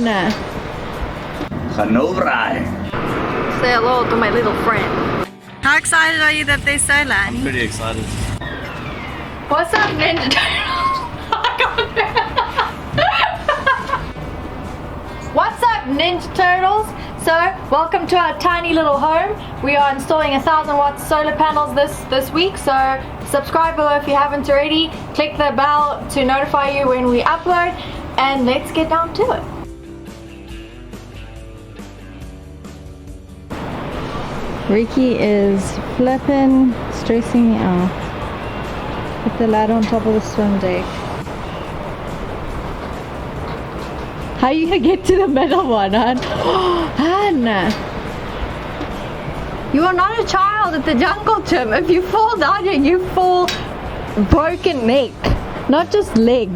Say hello to my little friend. How excited are you that they're solar? I'm pretty excited. What's up, Ninja Turtles? What's up, Ninja Turtles? So, welcome to our tiny little home. We are installing 1,000 watt solar panels this week. So, subscribe below if you haven't already. Click the bell to notify you when we upload. And let's get down to it. Ricky is flipping, stressing me out. Put the ladder on top of the swim deck. How are you gonna get to the middle one, hon? Hannah! You are not a child at the jungle gym. If you fall down here, you fall broken neck, not just leg.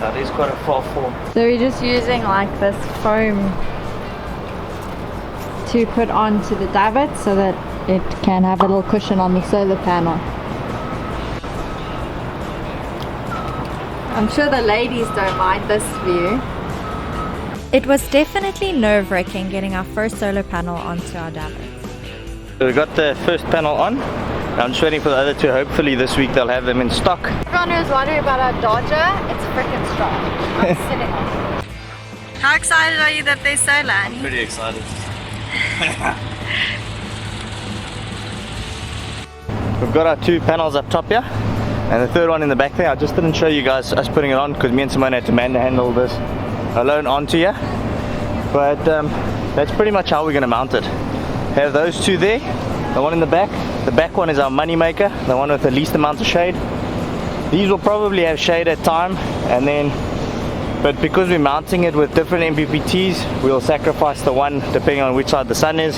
That is quite a far fall. So we're just using like this foam to put onto the davit so that it can have a little cushion on the solar panel. I'm sure the ladies don't mind this view. It was definitely nerve-wracking getting our first solar panel onto our davit. So we got the first panel on. I'm just waiting for the other two. Hopefully this week they'll have them in stock. Everyone who's wondering about our Dodger, it's freaking strong. I'm sitting on it. How excited are you that they're solar? I'm pretty excited. We've got our two panels up top here and the third one in the back there. I just didn't show you guys us putting it on because me and Simone had to handle this alone onto here. But that's pretty much how we're going to mount it. Have those two there, the one in the back. The back one is our money maker, the one with the least amount of shade. These will probably have shade at time, and then, but because we're mounting it with different MPPTs, we'll sacrifice the one depending on which side the sun is.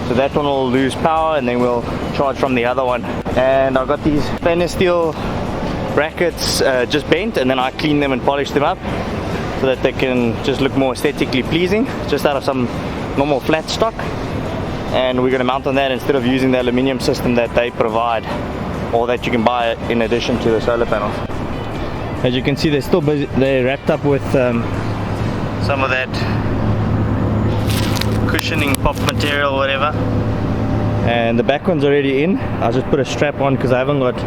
So that one will lose power, and then we'll charge from the other one. And I've got these stainless steel brackets just bent, and then I clean them and polish them up so that they can just look more aesthetically pleasing, just out of some normal flat stock. And we're going to mount on that instead of using the aluminium system that they provide, or that you can buy in addition to the solar panels. As you can see, they're still busy, they're wrapped up with some of that cushioning pop material, whatever. And the back one's already in. I'll just put a strap on because I haven't got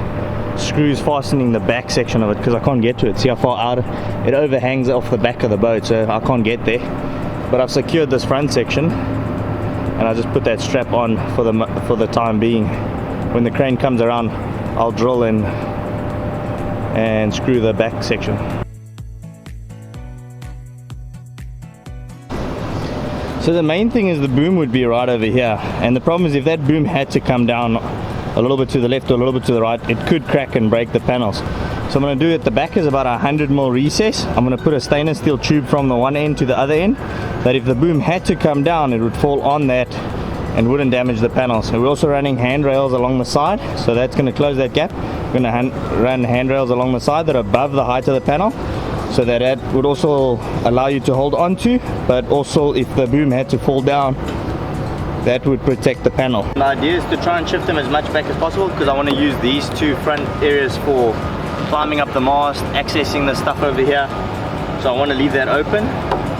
screws fastening the back section of it because I can't get to it. See how far out it overhangs off the back of the boat, so I can't get there. But I've secured this front section, and I'll just put that strap on for the time being. When the crane comes around, I'll drill in and screw the back section. So the main thing is the boom would be right over here, and the problem is if that boom had to come down a little bit to the left or a little bit to the right, it could crack and break the panels. So I'm going to do it, the back is about 100mm recess. I'm going to put a stainless steel tube from the one end to the other end, that if the boom had to come down, it would fall on that and wouldn't damage the panels. And we're also running handrails along the side, so that's going to close that gap. We're going to run handrails along the side that are above the height of the panel, so that would also allow you to hold onto, but also if the boom had to fall down, that would protect the panel. The idea is to try and shift them as much back as possible because I want to use these two front areas for climbing up the mast, accessing the stuff over here. So I want to leave that open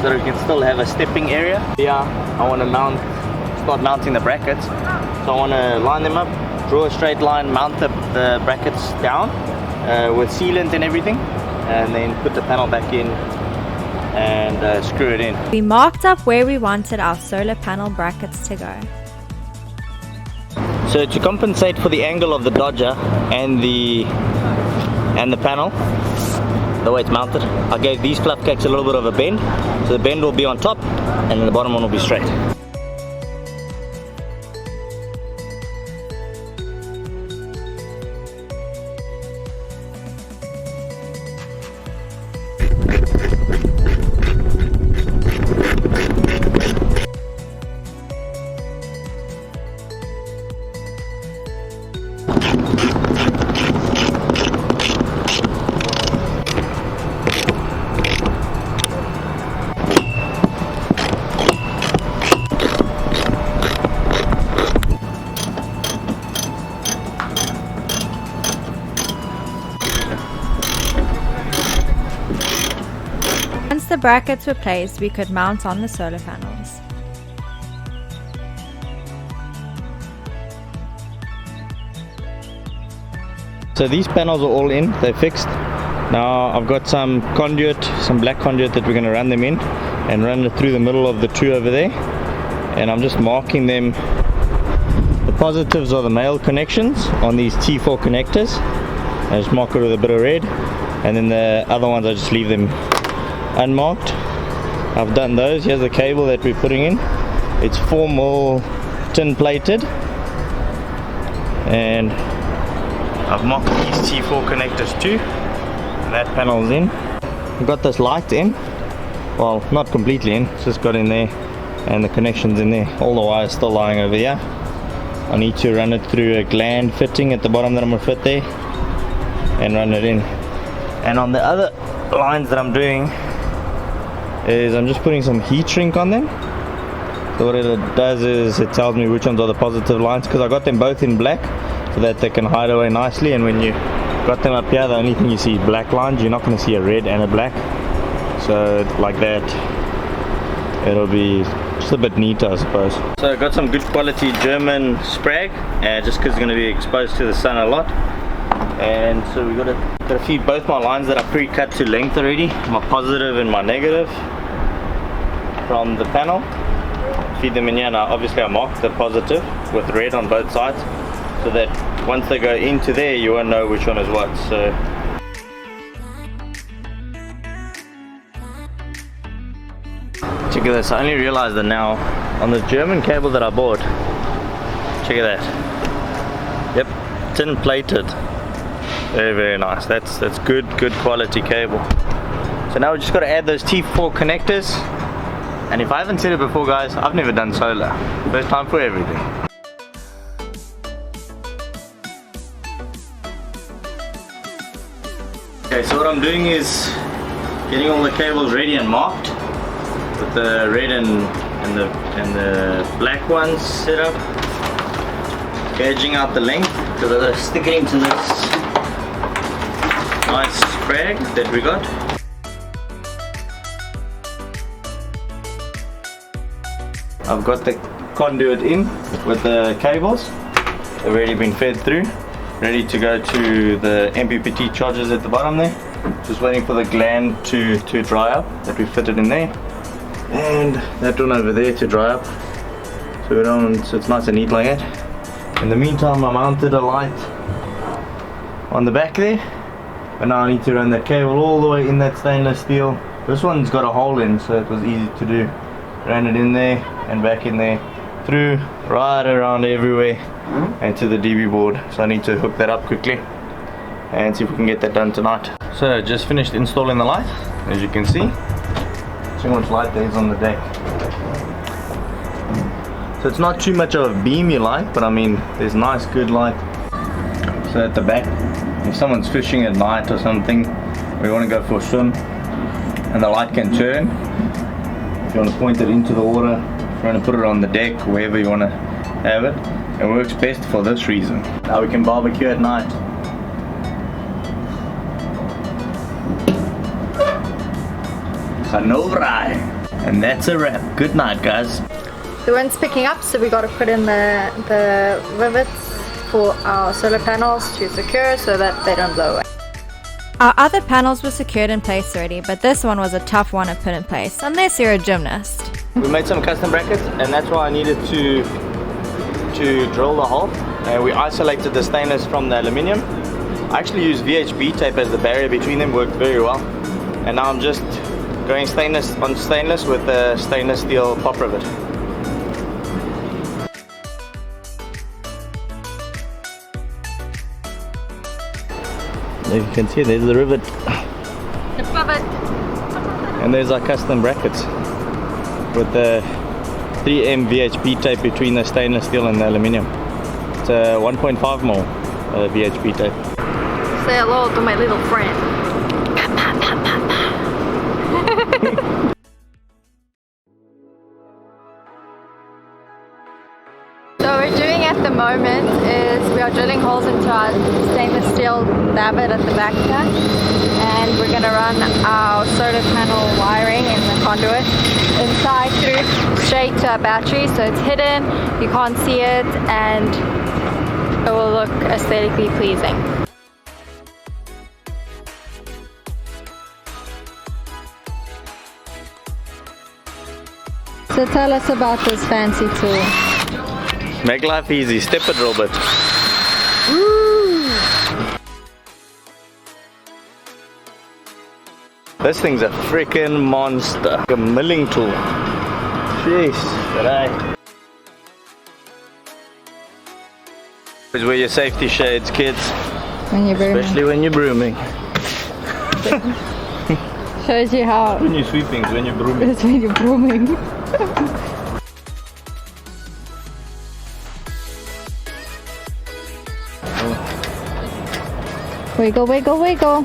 so that we can still have a stepping area. Here I want to start mounting the brackets. So I want to line them up, draw a straight line, mount the brackets down with sealant and everything, and then put the panel back in and screw it in. We marked up where we wanted our solar panel brackets to go. So to compensate for the angle of the Dodger and the panel, the way it's mounted, I gave these fluff cakes a little bit of a bend, so the bend will be on top and then the bottom one will be straight. brackets were placed, we could mount on the solar panels. So these panels are all in, they're fixed. Now I've got some conduit, some black conduit that we're going to run them in and run it through the middle of the two over there. And I'm just marking them. The positives are the male connections on these T4 connectors. I just mark it with a bit of red, and then the other ones I just leave them unmarked. I've done those. Here's the cable that we're putting in. It's 4mm tin plated, and I've marked these T4 connectors too. And that panel's in. I've got this light in. Well, not completely in, it's just got in there, and the connections in there. All the wires still lying over here. I need to run it through a gland fitting at the bottom that I'm going to fit there and run it in. And on the other lines that I'm doing is I'm just putting some heat shrink on them. So what it does is it tells me which ones are the positive lines, because I got them both in black so that they can hide away nicely. And when you got them up here, the only thing you see is black lines. You're not going to see a red and a black. So like that, it'll be just a bit neater, I suppose. So I got some good quality German sprag, just because it's going to be exposed to the sun a lot. And so we got to feed both my lines that are pre-cut to length already, my positive and my negative from the panel. Feed them in here. Now obviously I marked the positive with red on both sides, so that once they go into there you won't know which one is what. So check at this, I only realized that now on the German cable that I bought. Check at that. Yep, tin plated. Very, very nice. That's good quality cable. So now we just got to add those T4 connectors. And if I haven't said it before, guys, I've never done solar. First time for everything. Okay, so what I'm doing is getting all the cables ready and marked with the red and the black ones set up. Gauging out the length because I'm going to stick it into this nice sprag that we got. I've got the conduit in with the cables. They've already been fed through, ready to go to the MPPT chargers at the bottom there. Just waiting for the gland to dry up that we fitted in there, and that one over there to dry up, so it's nice and neat like that. In the meantime, I mounted a light on the back there, but now I need to run that cable all the way in that stainless steel. This one's got a hole in, so it was easy to do. Ran it in there and back in there, through, right around everywhere, and to the DB board. So I need to hook that up quickly and see if we can get that done tonight. So just finished installing the light, as you can see. See how much light there is on the deck. So it's not too much of a beamy light, but I mean there's nice good light. So at the back, if someone's fishing at night or something, we want to go for a swim and the light can turn. If you want to point it into the water, if you want to put it on the deck, wherever you want to have it, it works best for this reason. Now we can barbecue at night. Hanovrai. And that's a wrap. Good night, guys. The wind's picking up, so we got to put in the rivets for our solar panels to secure so that they don't blow away. Our other panels were secured in place already, but this one was a tough one to put in place, unless you're a gymnast. We made some custom brackets, and that's why I needed to drill the hole. And we isolated the stainless from the aluminium. I actually used VHB tape as the barrier between them, worked very well. And now I'm just going stainless on stainless with the stainless steel pop rivet. As you can see, there's the rivet. The rivet. And there's our custom brackets with the 3M VHB tape between the stainless steel and the aluminium. It's a 1.5mm VHB tape. Say hello to my little friend. So what we're doing at the moment is we are drilling holes into our stainless steel davit at the back here, and we're going going to run our solar panel wiring in the conduit inside through straight to our battery, so it's hidden, you can't see it, and it will look aesthetically pleasing. So tell us about this fancy tool. Make life easy, step it a little bit. This thing's a freaking monster. A milling tool. Jeez, today. Always wear your safety shades, kids. When you're brooming. Especially when you're brooming. Shows you how. When you're sweeping, when you're brooming. It's when you're brooming. Wiggle, wiggle, wiggle.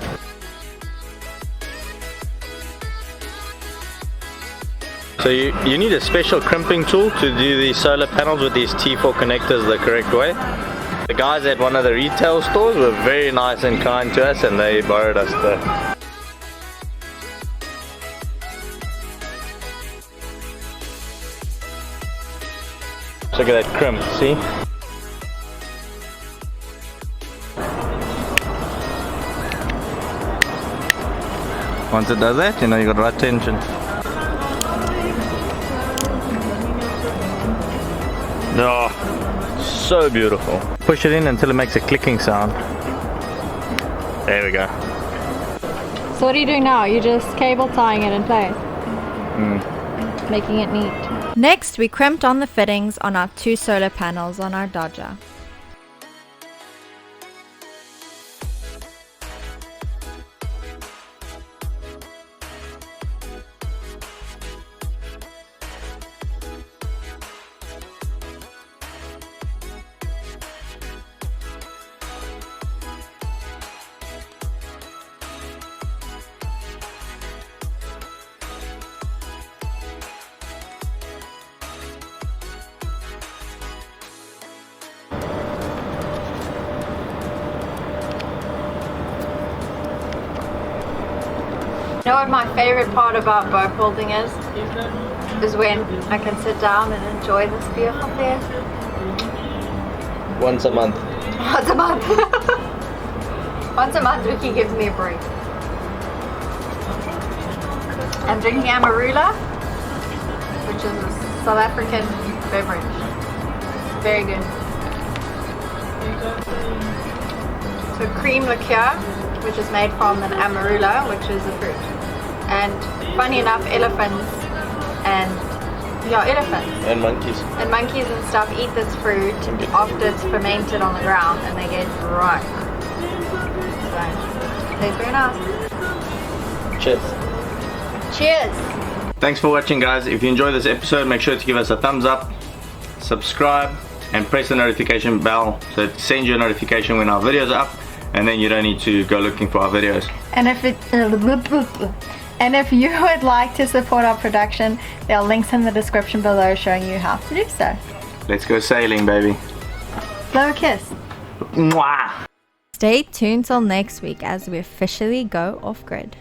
So you need a special crimping tool to do these solar panels with these T4 connectors the correct way. The guys at one of the retail stores were very nice and kind to us, and they borrowed us the look at that crimp, see? Once it does that, you know you got the right tension. Oh, so beautiful. Push it in until it makes a clicking sound. There we go. So what are you doing now? You're just cable tying it in place. Making it neat. Next, we crimped on the fittings on our 2 solar panels on our Dodger. You know what my favorite part about boat building is when I can sit down and enjoy this beautiful view. Once a month. Once a month. Once a month Ricky gives me a break. I'm drinking Amarula, which is a South African beverage. Very good. So cream liqueur, which is made from an Amarula, which is a fruit. And funny enough, elephants and monkeys and stuff eat this fruit after it's fermented on the ground, and they get drunk. So tastes very nice. Cheers. Cheers. Thanks for watching, guys. If you enjoyed this episode, make sure to give us a thumbs up, subscribe, and press the notification bell so it sends you a notification when our videos are up, and then you don't need to go looking for our videos. And if you would like to support our production, there are links in the description below showing you how to do so. Let's go sailing, baby. Blow a kiss. Mwah. Stay tuned till next week as we officially go off grid.